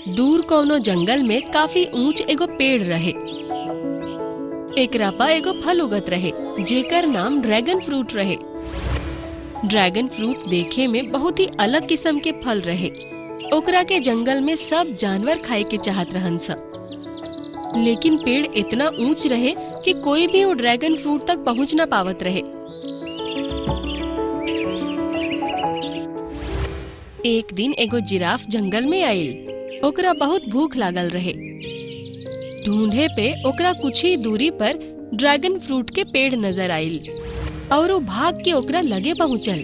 दूर कोनो जंगल में काफी ऊंच एगो पेड़ रहे। एकरा पा एगो फल उगत रहे जेकर नाम ड्रैगन फ्रूट रहे। ड्रैगन फ्रूट देखे में बहुत ही अलग किस्म के फल रहे। ओकरा के जंगल में सब जानवर खाए के चाहत रहन स। लेकिन पेड़ इतना ऊंच रहे कि कोई भी वो ड्रैगन फ्रूट तक पहुंच ना पावत रहे। एक दिन एगो जिराफ जंगल में आइल। ओकरा बहुत भूख लागल रहे। ढूंढे पे ओकरा कुछ ही दूरी पर ड्रैगन फ्रूट के पेड़ नजर आइल और वो भाग के ओकरा लगे पहुंचल।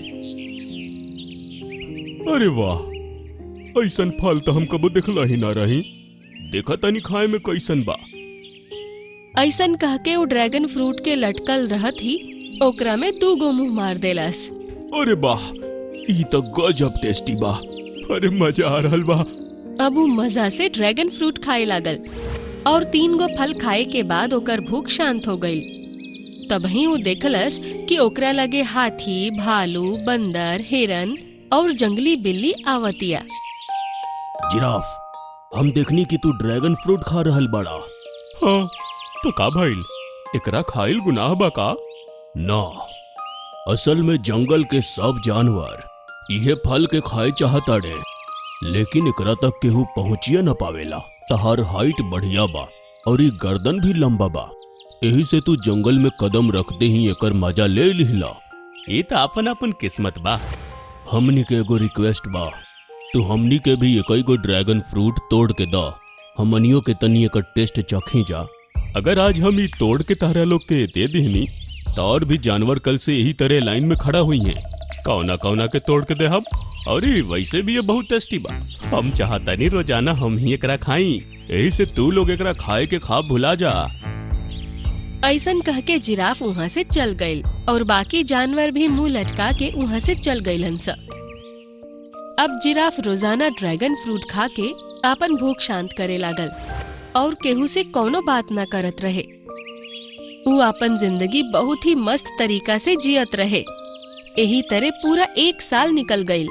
अरे वाह, ऐसन फल तो हम कबो देखला ही ना रही। देखा तनी खाए में कैसन बा। ऐसन कह के वो ड्रैगन फ्रूट के लटकल रहत ही ओकरा में 2 गो मुंह मार देलस। अरे वाह, ई तो गजब टेस्टी बा। अरे मजा आ रहल बा। अब वो मजा से ड्रैगन फ्रूट खाए लागल और 3 गो फल खाए के बाद ओकर भूख शांत हो गई। तबही वो देखलस कि ओकरा लगे हाथी, भालू, बंदर, हिरन और जंगली बिल्ली आवतिया। जिराफ, हम देखनी कि तू ड्रैगन फ्रूट खा रहल बड़ा। हाँ, तो का भइल? एकरा खाइल गुनाह बा का? ना, असल में जंगल के सब जानवर इहे फल के खाए चाहताड़े, लेकिन एकरा तक केहू पहुंचिए न पावेला। तहार हाइट बढ़िया बा और ई गर्दन भी लंबा बा, यही से तू जंगल में कदम रखते ही एकर मजा ले लिहला। ये तो अपन अपन किस्मत बा। हमनी के एगो रिक्वेस्ट बा, तू हमनी के भी एक गो ड्रैगन फ्रूट तोड़ के दा। हमनियों के तनी एकर टेस्ट चखी जा। अगर आज हम ई तोड़ के तारा लोग के दे देहनी तो और भी जानवर कल से यही तरह लाइन में खड़ा हुई हैं। कौना कौना के तोड़ के दे हम। और वैसे भी ये बहुत टेस्टी बा। हम चाहता नहीं रोजाना हम ही एकरा खाई, यही से तू लोग एकरा खाए के खाब भुला जा। ऐसन कह के जिराफ वहाँ से चल गइल और बाकी जानवर भी मुंह लटका के वहाँ से चल गइलन स। अब जिराफ रोजाना ड्रैगन फ्रूट खा के आपन भूख शांत करे लागल और केहू से कोनो बात ना करत रहे। वो अपन जिंदगी बहुत ही मस्त तरीका से जियत रहे। यही तरह पूरा 1 साल निकल गइल।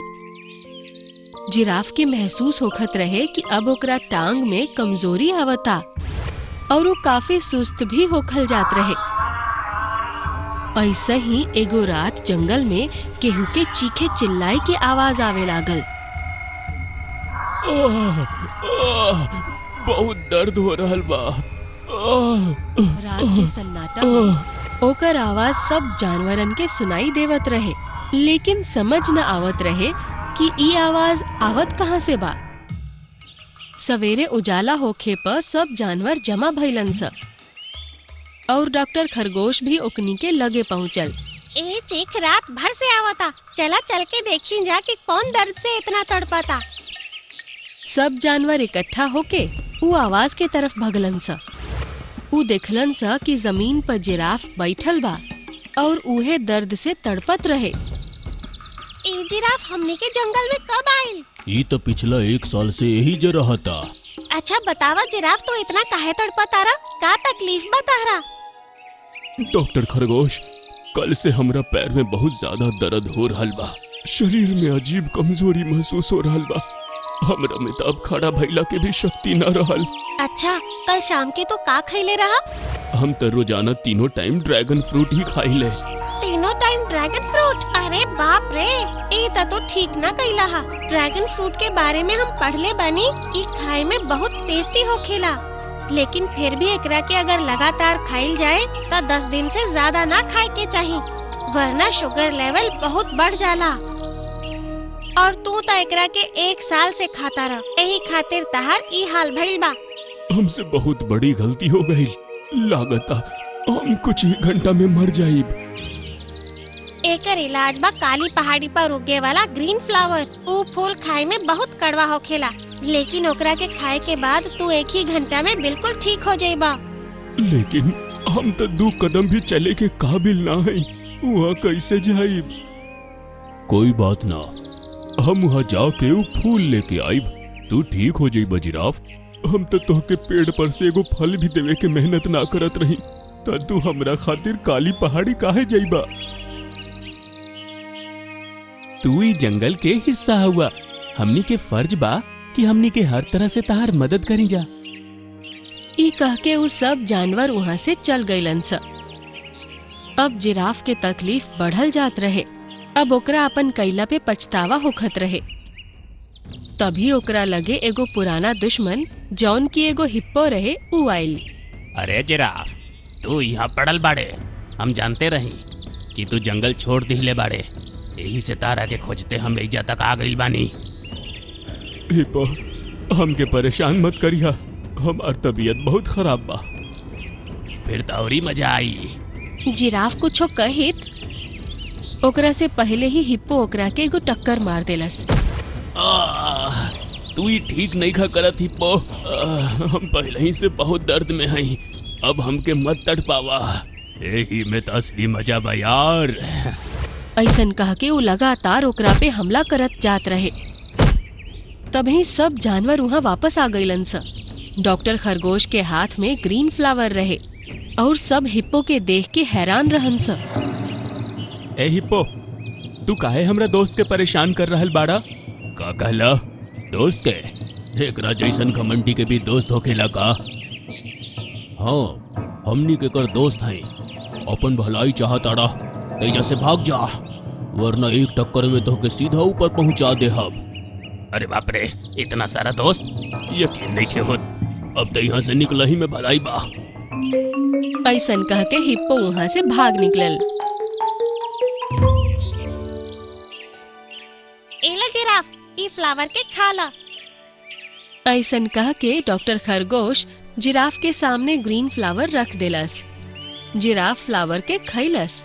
जिराफ के महसूस होखत रहे कि अब ओकरा टांग में कमजोरी आवता और वो काफी सुस्त भी होखल जात रहे। ऐसा ही एगो रात जंगल में केहू के चीखे चिल्लाए की आवाज आवे लागल। बहुत दर्द हो रहल बा। रात के सन्नाटा में ओकर आवाज सब जानवरन के सुनाई देवत रहे, लेकिन समझ न आवत रहे कि ई आवाज आवत कहाँ से बा। सवेरे उजाला होखे पर सब जानवर जमा भइलन स और डॉक्टर खरगोश भी ओकनी के लगे पहुँचल। ए चीख रात भर से आवता, चला चल के देखी जा कि कौन दर्द से इतना तड़पाता। सब जानवर इकट्ठा होके ऊ आवाज के तरफ भगलन स। ऊ देखलन स कि जमीन पर जिराफ बैठल बा और उहे दर्द से तड़पत रहे। ए जिराफ हमनी के जंगल में कब आइल? ई तो पिछला 1 साल से यही ज रहता। अच्छा बतावा जिराफ, तो इतना काहे तड़पता रहा? का तकलीफ बा तहरा? डॉक्टर खरगोश, कल से हमरा पैर में बहुत ज्यादा दर्द हो रहल बा। शरीर में अजीब कमजोरी महसूस हो रहल बा। हमरा में तो अब खड़ा भइला के भी शक्ति न रहल। अच्छा, कल शाम के तो का खइले रहा? हम तो रोजाना 3 टाइम ड्रैगन फ्रूट ही खाइले। 3 टाइम ड्रैगन फ्रूट? अरे बाप रे, ई तो ठीक ना कइला हा। ड्रैगन फ्रूट के बारे में हम पढ़ले बानी, ई खाए में बहुत टेस्टी होखेला, लेकिन फिर भी एकरा के अगर लगातार खाइल जाए तो 10 दिन से ज्यादा ना खाए के चाहिए, वरना शुगर लेवल बहुत बढ़ जाला। और तू तो एकरा के 1 साल से खाता रह, यही खातिर तहार ई हाल भइल बा। हमसे बहुत बड़ी गलती हो गई। लागता हम कुछ ही घंटा में मर जाइब। एकर इलाज बा काली पहाड़ी पर उगे वाला ग्रीन फ्लावर। ऊ फूल खाए में बहुत कड़वा होखेला, लेकिन ओकरा के खाए के बाद तू 1 ही घंटा में बिल्कुल ठीक हो जाइबा। लेकिन हम तो 2 कदम भी चले के काबिल ना है, वहाँ कैसे जाइब? कोई बात ना, हम वहाँ जाके वो फूल लेके आइब। तू ठीक हो जाइबा जिराफ। हम तो तोहके पेड़ पर से एगो फल भी देवे के मेहनत ना करत रही, तो तू हमरा खातिर काली पहाड़ी काहे जाइबा? तू ही जंगल के हिस्सा हुआ, हमनी के फर्ज बा कि हमनी के हर तरह से तहार मदद करी जा। ई कह के उ सब जानवर वहाँ से चल गईलन स। अब जिराफ के तकलीफ बढ़ल जात रहे। अब ओकरा अपन कैला पे पछतावा होखत रहे। तभी ओकरा लगे एगो पुराना दुश्मन जौन की एगो हिप्पो रहे उ आइल। अरे जिराफ, तू यहाँ पड़ल बाड़े। हम जानते रही कि तू जंगल छोड़ दिले बाड़े, यही से तारा के खोजते हम एजा तक आ गइल बानी। हिप्पो, हमके परेशान मत करिया, हमार तबीयत बहुत खराब बा। फिर तो औरी मजा आई। जिराफ कुछो कहित ओकरा से पहले ही हिप्पो ओकरा के एगो टक्कर मार देलस। तू ही ठीक नहीं खा करत हिप्पो। हम पहले ही से बहुत दर्द में हई, अब हमके मत तड़पावा। यही में तो असली मजा बा यार। ऐसन कह के वो लगातार ओकरा पे हमला करत जात रहे। तभी सब जानवर वहाँ वापस आ गईलन स। डॉक्टर खरगोश के हाथ में ग्रीन फ्लावर रहे और सब हिप्पो के देख के हैरान रहन स। ए हिप्पो, तू काहे हमरा दोस्त के परेशान कर रहल बाड़ा? का कहला? दोस्त के? एकरा जैसन घमंडी के भी दोस्त होखेला का? हाँ, हमनी के कर दोस्त हैं। अपन भलाई चाहताड़ा तेजा से भाग जा, वरना एक टक्कर में तो के सीधा ऊपर पहुंचा दे हम। अरे बाप रे, इतना सारा दोस्त, यकीन नहीं के होत। अब तो यहाँ से निकला ही में भलाई बा। ऐसन कह के हिप्पो वहाँ से भाग निकलल। एला जिराफ, ई फ्लावर के खा ला। ऐसन कह के डॉक्टर खरगोश जिराफ के सामने ग्रीन फ्लावर रख देलस। जिराफ फ्लावर के खैलस।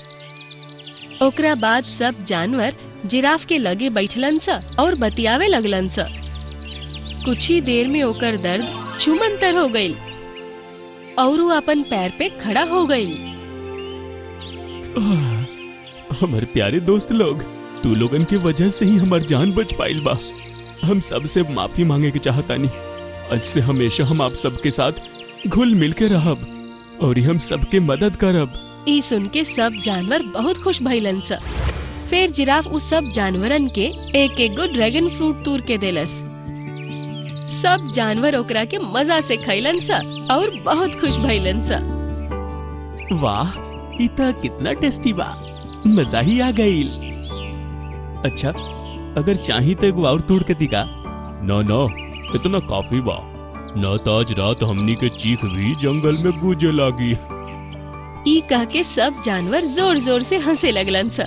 ओकरा बाद सब जानवर जिराफ के लगे बैठलन स और बतियावे लगलन स। कुछ ही देर में ओकर दर्द छूमंतर हो गई और वो अपन पैर पे खड़ा हो गई। हमारे प्यारे दोस्त लोग, तू लोगन के वजह से ही हमार जान बच पाइल बा। हम सबसे माफी मांगे के चाहतानी। आज से हमेशा हम आप सबके साथ घुल मिल के रहब और हम सबके मदद करब। ई सुन के सब जानवर बहुत खुश भइलन स। फिर जिराफ उस सब जानवरन के एक एक गो ड्रैगन फ्रूट तूर के देलस। सब जानवर ओकरा के मजा से खैलन स और बहुत खुश भइलन स। वाह, इतना कितना टेस्टी बा, मजा ही आ गई। अच्छा, अगर चाही तो एगो और तोड़ के दिखा। ना ना, इतना काफी बा। ना तो आज रात हमनी के चीख भी जंगल में गूंजे लागी। ई कह के सब जानवर जोर जोर से हंसे लगलन स।